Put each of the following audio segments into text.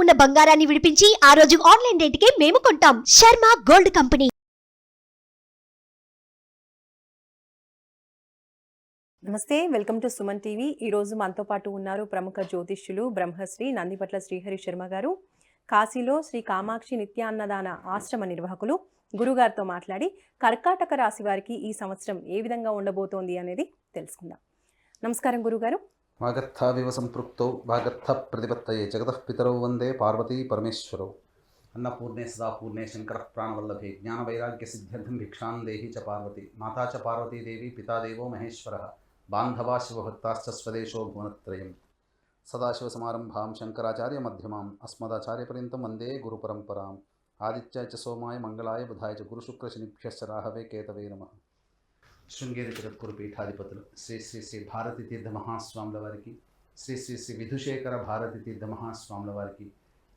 ఉన్న బంగారాన్ని విడిపించి ఆ రోజు ఆన్లైన్ రేటుకే మేము కొంటాం. Sharma gold company. నమస్తే, వెల్కమ్ టు సుమన్ టీవీ. ఈరోజు మనతో పాటు ఉన్నారు ప్రముఖ జ్యోతిష్యులు బ్రహ్మశ్రీ నందిపట్ల శ్రీహరి శర్మ గారు. కాశీలో శ్రీ కామాక్షి నిత్యాన్నదాన ఆశ్రమ నిర్వాహకులు. గురుగారితో మాట్లాడి కర్కాటక రాశి వారికి ఈ సంవత్సరం ఏ విధంగా ఉండబోతోంది అనేది తెలుసుకుందాం. నమస్కారం గురుగారు. వాగర్థావివ సంపృక్తౌ వాగర్థ ప్రతిపత్తయే జగతః పితరౌ వందే పార్వతీ పరమేశ్వరౌ. అన్నపూర్ణే సదాపూర్ణే శంకర ప్రాణవల్లభే జ్ఞానవైరాగ్య సిద్ధ్యర్థం భిక్షాం దేహి చ పార్వతి మాతా చ పార్వతీదేవి పితాదేవో మహేశ్వరః బాంధవా శివభక్తాశ్చ స్వదేశో భువనత్రయం. సదాశివసమారంభాం శంకరాచార్య మధ్యమాం అస్మదాచార్యపర్యంతం వందే గురుపరంపరాం. ఆదిత్యాయ చ సోమాయ మంగళాయ బుధాయ చ గురుశుక్రశనిభ్యశ్చ రాహవే కేతవే నమః. శృంగేరి జగద్గురు పీఠాధిపతులు శ్రీ శ్రీ శ్రీ భారతీ తీర్థ మహాస్వాముల వారికి, శ్రీ శ్రీ శ్రీ విధుశేఖర భారతీ తీర్థ మహాస్వాముల వారికి,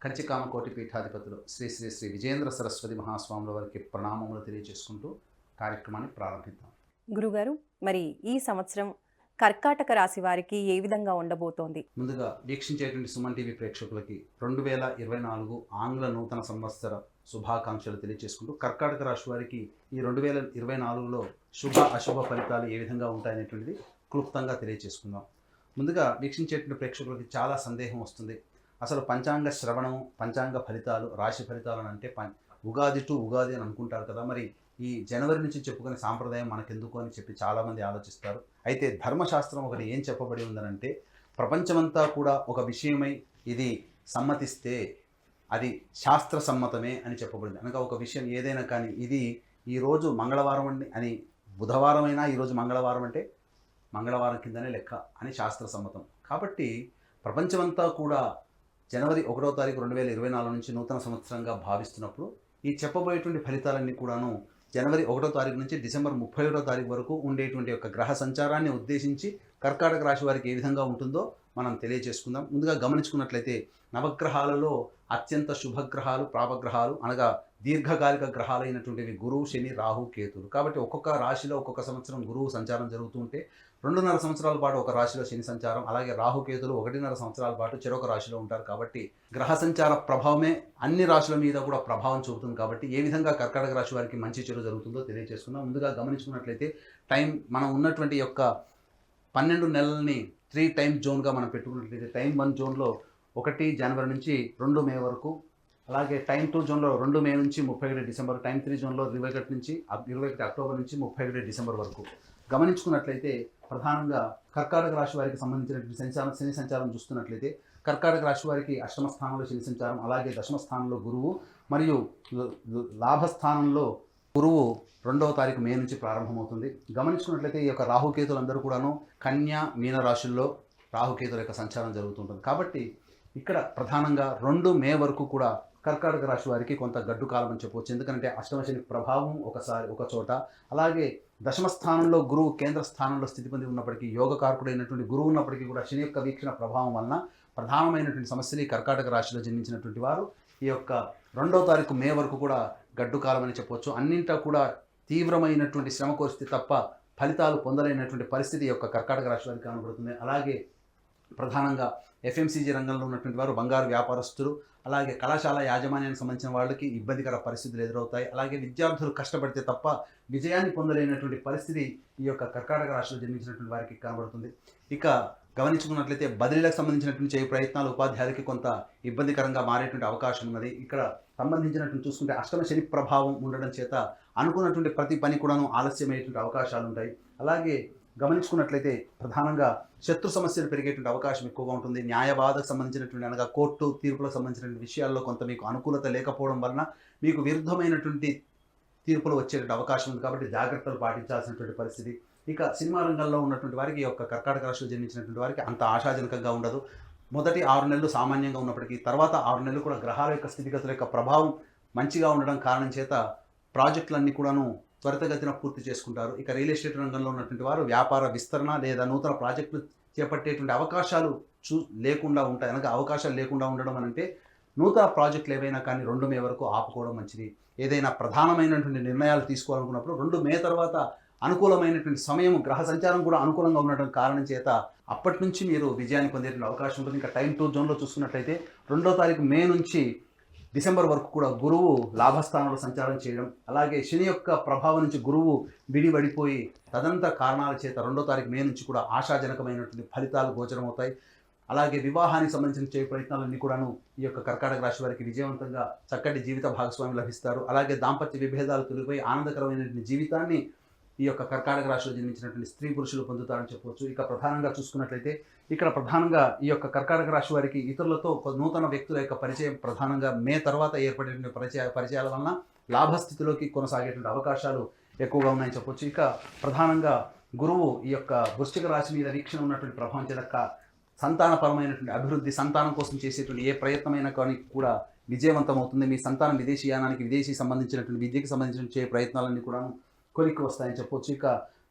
కంచికామకోటి పీఠాధిపతులు శ్రీ శ్రీ శ్రీ విజేంద్ర సరస్వతి మహాస్వాముల వారికి ప్రణామములు తెలియజేసుకుంటూ కార్యక్రమాన్ని ప్రారంభిద్దాం. గురుగారు, మరి ఈ సంవత్సరం కర్కాటక రాశి వారికి ఏ విధంగా ఉండబోతోంది? ముందుగా వీక్షించేటువంటి సుమన్ టీవీ ప్రేక్షకులకి 2024 ఆంగ్ల నూతన సంవత్సర శుభాకాంక్షలు తెలియజేసుకుంటూ కర్కాటక రాశి వారికి ఈ 2024లో శుభ అశుభ ఫలితాలు ఏ విధంగా ఉంటాయనేటువంటిది క్లుప్తంగా తెలియజేసుకుందాం. ముందుగా వీక్షించేటువంటి ప్రేక్షకులకి చాలా సందేహం వస్తుంది. అసలు పంచాంగ శ్రవణం, పంచాంగ ఫలితాలు, రాశి ఫలితాలు అని అంటే ఉగాది టు ఉగాది అని అనుకుంటారు కదా. మరి ఈ జనవరి నుంచి చెప్పుకునే సాంప్రదాయం మనకెందుకు అని చెప్పి చాలామంది ఆలోచిస్తారు. అయితే ధర్మశాస్త్రం ఒకటి ఏం చెప్పబడి ఉందనంటే, ప్రపంచమంతా కూడా ఒక విషయమై ఇది సమ్మతిస్తే అది శాస్త్ర సమ్మతమే అని చెప్పబడింది. అనగా ఒక విషయం ఏదైనా కానీ ఇది ఈరోజు మంగళవారం అని బుధవారం అయినా ఈరోజు మంగళవారం అంటే మంగళవారం కిందనే లెక్క అని శాస్త్ర సమ్మతం. కాబట్టి ప్రపంచమంతా కూడా జనవరి 1వ తారీఖు 2024 నుంచి నూతన సంవత్సరంగా భావిస్తున్నప్పుడు ఈ చెప్పబోయేటువంటి ఫలితాలన్నీ కూడాను జనవరి 1వ తారీఖు నుంచి డిసెంబర్ 31వ తారీఖు వరకు ఉండేటువంటి యొక్క గ్రహ సంచారాన్ని ఉద్దేశించి కర్కాటక రాశి వారికి ఏ విధంగా ఉంటుందో మనం తెలియజేసుకుందాం. ముందుగా గమనించుకున్నట్లయితే నవగ్రహాలలో అత్యంత శుభగ్రహాలు, ప్రాపగ్రహాలు అనగా దీర్ఘకాలిక గ్రహాలైనటువంటివి గురువు, శని, రాహు, కేతులు. కాబట్టి ఒక్కొక్క రాశిలో ఒక్కొక్క సంవత్సరం గురువు సంచారం జరుగుతూ ఉంటే 2.5 సంవత్సరాల పాటు ఒక రాశిలో శని సంచారం, అలాగే రాహుకేతులు 1.5 సంవత్సరాల పాటు చెరొక రాశిలో ఉంటారు. కాబట్టి గ్రహ సంచార ప్రభావమే అన్ని రాశుల మీద కూడా ప్రభావం చూపుతుంది. కాబట్టి ఏ విధంగా కర్కాటక రాశి వారికి మంచి చెడు జరుగుతుందో తెలియజేసుకుందాం. ముందుగా గమనించుకున్నట్లయితే టైం మనం యొక్క 12 నెలల్ని 3 టైమ్ జోన్గా మనం పెట్టుకున్నట్లయితే టైం 1 జోన్లో 1 జనవరి నుంచి 2 మే వరకు, అలాగే టైం 2 జోన్లో 2 మే నుంచి 31 డిసెంబర్, టైం 3 జోన్లో 21 అక్టోబర్ నుంచి 31 డిసెంబర్ వరకు. గమనించుకున్నట్లయితే ప్రధానంగా కర్కాటక రాశి వారికి సంబంధించినటువంటి శని సంచారం చూస్తున్నట్లయితే కర్కాటక రాశి వారికి అష్టమ స్థానంలో శని సంచారం, అలాగే దశమ స్థానంలో గురువు మరియు లాభస్థానంలో గురువు 2వ తారీఖు మే నుంచి ప్రారంభమవుతుంది. గమనించుకున్నట్లయితే ఈ యొక్క రాహుకేతులందరూ కూడాను కన్యా, మీన రాశుల్లో రాహుకేతుల యొక్క సంచారం జరుగుతుంటుంది. కాబట్టి ఇక్కడ ప్రధానంగా 2 మే వరకు కూడా కర్కాటక రాశి వారికి కొంత గడ్డు కాలం అని చెప్పవచ్చు. ఎందుకంటే అష్టమ శని ప్రభావం ఒక చోట, అలాగే దశమ స్థానంలో గురువు కేంద్ర స్థానంలో స్థితి పొంది ఉన్నప్పటికీ, యోగకారకుడైనటువంటి గురువు ఉన్నప్పటికీ కూడా శని యొక్క వీక్షణ ప్రభావం వలన ప్రధానమైనటువంటి సమస్యలు ఈ కర్కాటక రాశిలో జన్మించినటువంటి వారు ఈ యొక్క 2వ తారీఖు మే వరకు కూడా గడ్డు కాలం అని చెప్పవచ్చు. అన్నింటా కూడా తీవ్రమైనటువంటి శ్రమ కోరిస్తే తప్ప ఫలితాలు పొందలేనటువంటి పరిస్థితి యొక్క కర్కాటక రాశి వారికి కనబడుతుంది. అలాగే ప్రధానంగా ఎఫ్ఎంసీజీ రంగంలో ఉన్నటువంటి వారు, బంగారు వ్యాపారస్తులు, అలాగే కళాశాల యాజమాన్యానికి సంబంధించిన వాళ్ళకి ఇబ్బందికర పరిస్థితులు ఎదురవుతాయి. అలాగే విద్యార్థులు కష్టపడితే తప్ప విజయాన్ని పొందలేనటువంటి పరిస్థితి ఈ యొక్క కర్కాటక రాశిలో జన్మించినటువంటి వారికి కనబడుతుంది. ఇక గమనించుకున్నట్లయితే బదిలీలకు సంబంధించినటువంటి చేయ ప్రయత్నాలు ఉపాధ్యాయులకి కొంత ఇబ్బందికరంగా మారేటువంటి అవకాశం ఉన్నది. ఇక్కడ సంబంధించినటువంటి చూసుకుంటే అష్టమ శని ప్రభావం ఉండడం చేత అనుకున్నటువంటి ప్రతి పని కూడాను ఆలస్యమయ్యేటువంటి అవకాశాలు ఉంటాయి. అలాగే గమనించుకున్నట్లయితే ప్రధానంగా శత్రు సమస్యలు పెరిగేటువంటి అవకాశం ఎక్కువగా ఉంటుంది. న్యాయవాదకు సంబంధించినటువంటి అనగా కోర్టు తీర్పులకు సంబంధించినటువంటి విషయాల్లో కొంత మీకు అనుకూలత లేకపోవడం వలన మీకు విరుద్ధమైనటువంటి తీర్పులు వచ్చేటువంటి అవకాశం ఉంది. కాబట్టి జాగ్రత్తలు పాటించాల్సినటువంటి పరిస్థితి. ఇక సినిమా రంగంలో ఉన్నటువంటి వారికి, యొక్క కర్కాటక రాశిలో జన్మించినటువంటి వారికి అంత ఆశాజనకంగా ఉండదు. మొదటి 6 నెలలు సామాన్యంగా ఉన్నప్పటికీ తర్వాత 6 నెలలు కూడా గ్రహాల యొక్క స్థితిగతుల యొక్క ప్రభావం మంచిగా ఉండడం కారణం చేత ప్రాజెక్టులన్నీ కూడాను త్వరితగతిన పూర్తి చేసుకుంటారు. ఇక రియల్ ఎస్టేట్ రంగంలో ఉన్నటువంటి వారు వ్యాపార విస్తరణ లేదా నూతన ప్రాజెక్టులు చేపట్టేటువంటి అవకాశాలు లేకుండా ఉంటాయి. అనగా అవకాశాలు లేకుండా ఉండడం అంటే నూతన ప్రాజెక్టులు ఏవైనా కానీ 2 మే వరకు ఆపుకోవడం మంచిది. ఏదైనా ప్రధానమైనటువంటి నిర్ణయాలు తీసుకోవాలనుకున్నప్పుడు 2 మే తర్వాత అనుకూలమైనటువంటి సమయం, గ్రహ సంచారం కూడా అనుకూలంగా ఉండటం కారణం చేత అప్పటి నుంచి మీరు విజయాన్ని పొందేటువంటి అవకాశం ఉంటుంది. ఇంకా టైం 2 జోన్లో చూసుకున్నట్లయితే 2వ తారీఖు మే నుంచి డిసెంబర్ వరకు కూడా గురువు లాభస్థానంలో సంచారం చేయడం, అలాగే శని యొక్క ప్రభావం నుంచి గురువు విడిపడిపోయి తదంతర కారణాల చేత 2వ తారీఖు మే నుంచి కూడా ఆశాజనకమైనటువంటి ఫలితాలు గోచరమవుతాయి. అలాగే వివాహానికి సంబంధించిన చేయ ప్రయత్నాలన్నీ కూడాను ఈ యొక్క కర్కాటక రాశి వారికి విజయవంతంగా చక్కటి జీవిత భాగస్వామి లభిస్తారు. అలాగే దాంపత్య విభేదాలు తొలగిపోయి ఆనందకరమైనటువంటి జీవితాన్ని ఈ యొక్క కర్కాటక రాశిలో జన్మించినటువంటి స్త్రీ పురుషులు పొందుతారని చెప్పవచ్చు. ఇక ప్రధానంగా చూసుకున్నట్లయితే ఇక్కడ ప్రధానంగా ఈ యొక్క కర్కాటక రాశి వారికి ఇతరులతో నూతన వ్యక్తుల యొక్క పరిచయం ప్రధానంగా మే తర్వాత ఏర్పడేటువంటి పరిచయాల వలన లాభస్థితిలోకి కొనసాగేటువంటి అవకాశాలు ఎక్కువగా ఉన్నాయని చెప్పవచ్చు. ఇక ప్రధానంగా గురువు ఈ యొక్క వృశ్చిక రాశి మీద వీక్షణ ఉన్నటువంటి ప్రభావం చేత సంతానపరమైనటువంటి అభివృద్ధి, సంతానం కోసం చేసేటువంటి ఏ ప్రయత్నమైనా కానీ కూడా విజయవంతం అవుతుంది. మీ సంతానం విదేశీయానానికి, విదేశీ సంబంధించినటువంటి విద్యకి సంబంధించిన చే ప్రయత్నాలన్నీ కూడా కొలిక్కి వస్తాయని చెప్పవచ్చు. ఇక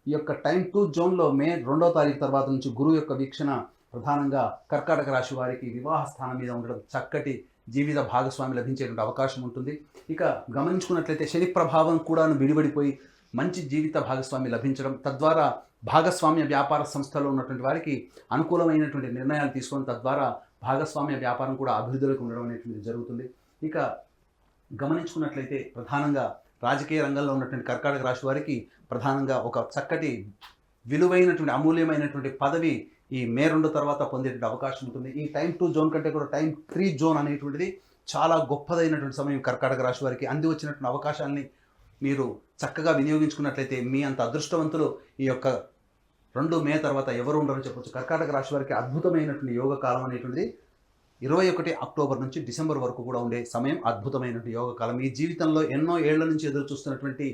ఈ యొక్క టైం 2 జోన్లో మే 2వ తారీఖు తర్వాత నుంచి గురువు యొక్క వీక్షణ ప్రధానంగా కర్కాటక రాశి వారికి వివాహ స్థానం మీద ఉండడం, చక్కటి జీవిత భాగస్వామి లభించేటువంటి అవకాశం ఉంటుంది. ఇక గమనించుకున్నట్లయితే శని ప్రభావం కూడా విడిపడిపోయి మంచి జీవిత భాగస్వామి లభించడం, తద్వారా భాగస్వామ్య వ్యాపార సంస్థలో ఉన్నటువంటి వారికి అనుకూలమైనటువంటి నిర్ణయాలు తీసుకోవడం, తద్వారా భాగస్వామ్య వ్యాపారం కూడా అభివృద్ధిలోకి ఉండడం అనేటువంటిది జరుగుతుంది. ఇక గమనించుకున్నట్లయితే ప్రధానంగా రాజకీయ రంగంలో ఉన్నటువంటి కర్కాటక రాశి వారికి ప్రధానంగా ఒక చక్కటి విలువైనటువంటి అమూల్యమైనటువంటి పదవి ఈ మే 2 తర్వాత పొందేటువంటి అవకాశం ఉంటుంది. ఈ టైం 2 జోన్ కంటే కూడా టైం 3 జోన్ అనేటువంటిది చాలా గొప్పదైనటువంటి సమయం కర్కాటక రాశి వారికి. అంది వచ్చినటువంటి అవకాశాన్ని మీరు చక్కగా వినియోగించుకున్నట్లయితే మీ అంత అదృష్టవంతులు ఈ యొక్క 2 మే తర్వాత ఎవరు ఉండరని చెప్పొచ్చు. కర్కాటక రాశి వారికి అద్భుతమైనటువంటి యోగ కాలం అనేటువంటిది 21 అక్టోబర్ నుంచి డిసెంబర్ వరకు కూడా ఉండే సమయం అద్భుతమైనటువంటి యోగ కాలం. మీ జీవితంలో ఎన్నో ఏళ్ల నుంచి ఎదురు చూస్తున్నటువంటి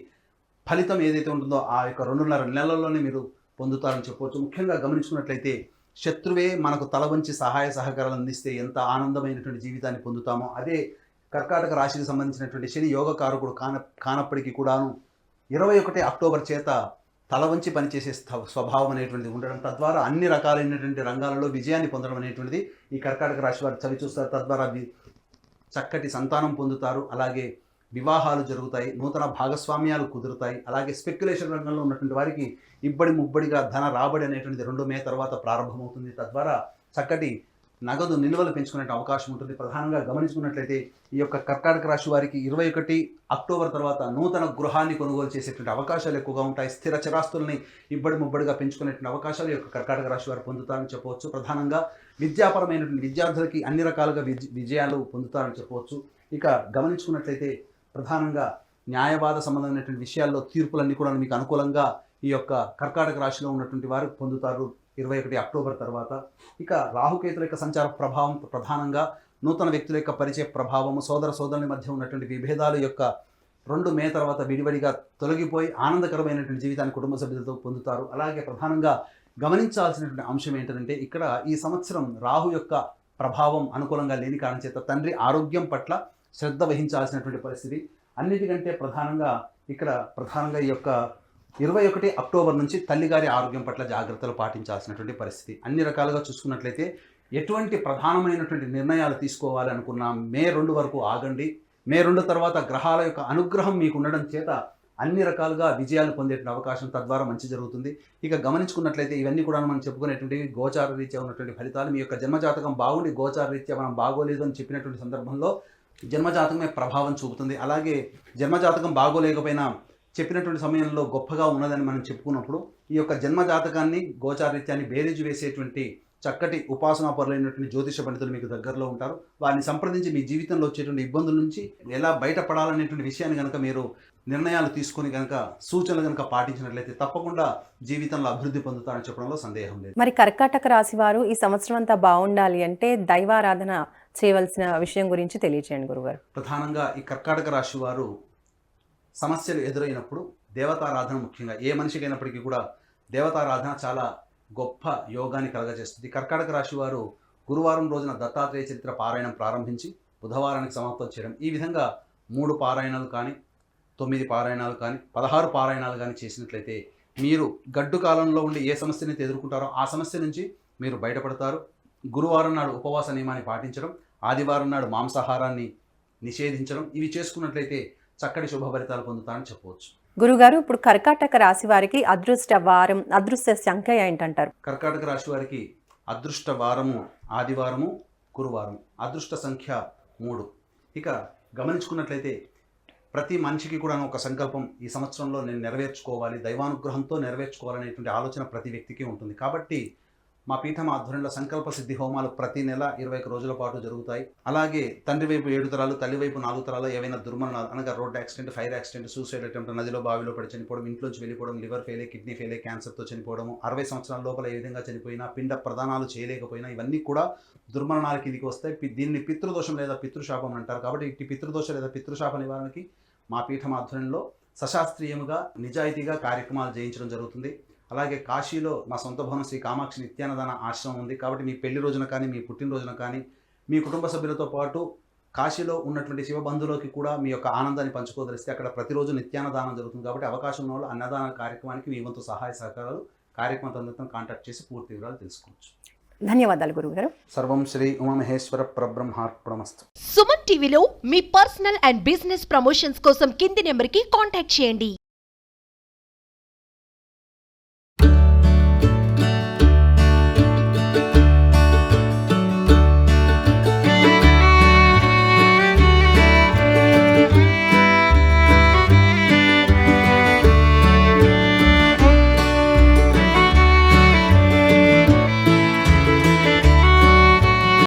ఫలితం ఏదైతే ఉంటుందో ఆ యొక్క 2.5 నెలల్లోనే మీరు పొందుతారని చెప్పవచ్చు. ముఖ్యంగా గమనించుకున్నట్లయితే శత్రువే మనకు తల వంచి సహాయ సహకారాలు అందిస్తే ఎంత ఆనందమైనటువంటి జీవితాన్ని పొందుతామో, అదే కర్కాటక రాశికి సంబంధించినటువంటి శని యోగకారకుడు కానప్పటికీ కూడాను 21 అక్టోబర్ చేత తల వంచి పనిచేసే స్వభావం అనేటువంటిది ఉండడం, తద్వారా అన్ని రకాలైనటువంటి రంగాలలో విజయాన్ని పొందడం అనేటువంటిది ఈ కర్కాటక రాశి వారు చవి చూస్తారు. తద్వారా చక్కటి సంతానం పొందుతారు, అలాగే వివాహాలు జరుగుతాయి, నూతన భాగస్వామ్యాలు కుదురుతాయి. అలాగే స్పెక్యులేషన్ రంగంలో ఉన్నటువంటి వారికి ఇబ్బడి ముబ్బడిగా ధన రాబడి అనేటువంటిది 2 మే తర్వాత ప్రారంభమవుతుంది. తద్వారా చక్కటి నగదు నిల్వలు పెంచుకునే అవకాశం ఉంటుంది. ప్రధానంగా గమనించుకున్నట్లయితే ఈ యొక్క కర్కాటక రాశి వారికి 21 అక్టోబర్ తర్వాత నూతన గృహాన్ని కొనుగోలు చేసేటువంటి అవకాశాలు ఎక్కువగా ఉంటాయి. స్థిర చరాస్తుల్ని ఇబ్బడి ముబ్బడిగా పెంచుకునేటువంటి అవకాశాలు ఈ యొక్క కర్కాటక రాశి వారు పొందుతారని చెప్పవచ్చు. ప్రధానంగా విద్యాపరమైనటువంటి విద్యార్థులకి అన్ని రకాలుగా విజయాలు పొందుతారని చెప్పవచ్చు. ఇక గమనించుకున్నట్లయితే ప్రధానంగా న్యాయవాద సంబంధమైనటువంటి విషయాల్లో తీర్పులన్నీ కూడా మీకు అనుకూలంగా ఈ యొక్క కర్కాటక రాశిలో ఉన్నటువంటి వారు పొందుతారు 21 అక్టోబర్ తర్వాత. ఇక రాహుకేతుల యొక్క సంచార ప్రభావం ప్రధానంగా నూతన వ్యక్తుల యొక్క పరిచయ ప్రభావము, సోదరుల మధ్య ఉన్నటువంటి విభేదాలు యొక్క 2 మే తర్వాత విడివడిగా తొలగిపోయి ఆనందకరమైనటువంటి జీవితాన్ని కుటుంబ సభ్యులతో పొందుతారు. అలాగే ప్రధానంగా గమనించాల్సినటువంటి అంశం ఏంటంటే ఇక్కడ ఈ సంవత్సరం రాహు యొక్క ప్రభావం అనుకూలంగా లేని కారణం చేత తండ్రి ఆరోగ్యం పట్ల శ్రద్ధ వహించాల్సినటువంటి పరిస్థితి. అన్నిటికంటే ప్రధానంగా ఈ యొక్క 21 అక్టోబర్ నుంచి తల్లిగారి ఆరోగ్యం పట్ల జాగ్రత్తలు పాటించాల్సినటువంటి పరిస్థితి. అన్ని రకాలుగా చూసుకున్నట్లయితే ఎటువంటి ప్రధానమైనటువంటి నిర్ణయాలు తీసుకోవాలి అనుకున్నా మే 2 వరకు ఆగండి. మే 2 తర్వాత గ్రహాల యొక్క అనుగ్రహం మీకు ఉండడం చేత అన్ని రకాలుగా విజయాలు పొందేటువంటి అవకాశం, తద్వారా మంచి జరుగుతుంది. ఇక గమనించుకున్నట్లయితే ఇవన్నీ కూడా మనం చెప్పుకునేటువంటి గోచార రీత్యా ఉన్నటువంటి ఫలితాలు. మీ యొక్క జన్మజాతకం బాగుండి గోచార రీత్యా మనం బాగోలేదు అని చెప్పినటువంటి సందర్భంలో జన్మజాతకమే ప్రభావం చూపుతుంది. అలాగే జన్మజాతకం బాగోలేకపోయినా చెప్పినటువంటి సమయంలో గొప్పగా ఉన్నదని మనం చెప్పుకున్నప్పుడు ఈ యొక్క జన్మజాతకాన్ని గోచారీత్యాన్ని బేరీజు వేసేటువంటి చక్కటి ఉపాసనాపరులైనటువంటి జ్యోతిష పండితులు మీకు దగ్గరలో ఉంటారు. వారిని సంప్రదించి మీ జీవితంలో వచ్చేటువంటి ఇబ్బందుల నుంచి ఎలా బయటపడాలనేటువంటి విషయాన్ని కనుక మీరు నిర్ణయాలు తీసుకొని కనుక సూచనలు కనుక పాటించినట్లయితే తప్పకుండా జీవితంలో అభివృద్ధి పొందుతారని చెప్పడంలో సందేహం లేదు. మరి కర్కాటక రాశి వారు ఈ సంవత్సరం అంతా బాగుండాలి అంటే దైవారాధన చేయవలసిన విషయం గురించి తెలియచేయండి గురుగారు. ప్రధానంగా ఈ కర్కాటక రాశి వారు సమస్యలు ఎదురైనప్పుడు దేవతారాధన, ముఖ్యంగా ఏ మనిషికి అయినప్పటికీ కూడా దేవతారాధన చాలా గొప్ప యోగాన్ని కలగజేస్తుంది. కర్కాటక రాశి వారు గురువారం రోజున దత్తాత్రేయ చరిత్ర పారాయణం ప్రారంభించి బుధవారానికి సమాప్తం చేయడం, ఈ విధంగా 3 పారాయణాలు కానీ 9 పారాయణాలు కానీ 16 పారాయణాలు కానీ చేసినట్లయితే మీరు గడ్డు కాలంలో ఉండి ఏ సమస్యని ఎదుర్కొంటారో ఆ సమస్య నుంచి మీరు బయటపడతారు. గురువారం నాడు ఉపవాస నియమాన్ని పాటించడం, ఆదివారం నాడు మాంసాహారాన్ని నిషేధించడం, ఇవి చేసుకున్నట్లయితే చక్కటి శుభ ఫలితాలు పొందుతారని చెప్పవచ్చు. గురుగారు ఇప్పుడు కర్కాటక రాశి వారికి అదృష్ట వారం అదృష్ట సంఖ్య ఏంటంటారు? కర్కాటక రాశి వారికి అదృష్ట వారము ఆదివారము, గురువారం. అదృష్ట సంఖ్య 3. ఇక గమనించుకున్నట్లయితే ప్రతి మనిషికి కూడా ఒక సంకల్పం, ఈ సంవత్సరంలో నేను నెరవేర్చుకోవాలి, దైవానుగ్రహంతో నెరవేర్చుకోవాలనేటువంటి ఆలోచన ప్రతి వ్యక్తికి ఉంటుంది. కాబట్టి మా పీఠం ఆధ్వర్యంలో సంకల్ప సిద్ధి హోమాలు ప్రతి నెల 21 రోజుల పాటు జరుగుతాయి. అలాగే తండ్రి వైపు 7 తరాలు, తల్లి వైపు 4 తరాలు ఏవైనా దుర్మరణాలు అనగా road accident, fire accident, suicide attempt, నదిలో బావిలో పడి చనిపోవడం, ఇంట్లోంచి వెళ్ళిపోవడం, లివర్ ఫెయిల్, కిడ్నీ ఫెయిల్, క్యాన్సర్తో చనిపోవడము, 60 సంవత్సరాల లోపల ఏ విధంగా చనిపోయినా, పిండ ప్రదానాలు చేయలేకపోయినా ఇవన్నీ కూడా దుర్మరణాల కిందికి వస్తాయి. దీన్ని పితృదోషం లేదా పితృశాపం అంటారు. కాబట్టి ఇట్టి పితృదోష లేదా పితృశాప నివారణకి మా పీఠం ఆధ్వర్యంలో సశాస్త్రీయముగా నిజాయితీగా కార్యక్రమాలు చేయించడం జరుగుతుంది. అలాగే కాశీలో మా సొంత భవనం శ్రీ కామాక్షి నిత్యాన్నదాన ఆశ్రమం ఉంది. కాబట్టి మీ పెళ్లి రోజున కానీ, మీ పుట్టినరోజున కానీ, మీ కుటుంబ సభ్యులతో పాటు కాశీలో ఉన్నటువంటి శివబంధువులకి కూడా మీ యొక్క ఆనందాన్ని పంచుకోదలిస్తే అక్కడ ప్రతిరోజు నిత్యాన్నదానం జరుగుతుంది. కాబట్టి అవకాశం ఉన్న వాళ్ళు అన్నదాన కార్యక్రమానికి మీ వంతు సహాయ సహకారాలు కార్యక్రమం తొందరతో కాంటాక్ట్ చేసి పూర్తి వివరాలు తెలుసుకోవచ్చు. ధన్యవాదాలు గురుగారు. సర్వం శ్రీ ఉమామహేశ్వర పరబ్రహ్మార్పణమస్తు. సుమన్ టీవీలో మీ పర్సనల్ అండ్ బిజినెస్ ప్రమోషన్స్ కోసం కింది నెంబర్కి కాంటాక్ట్ చేయండి.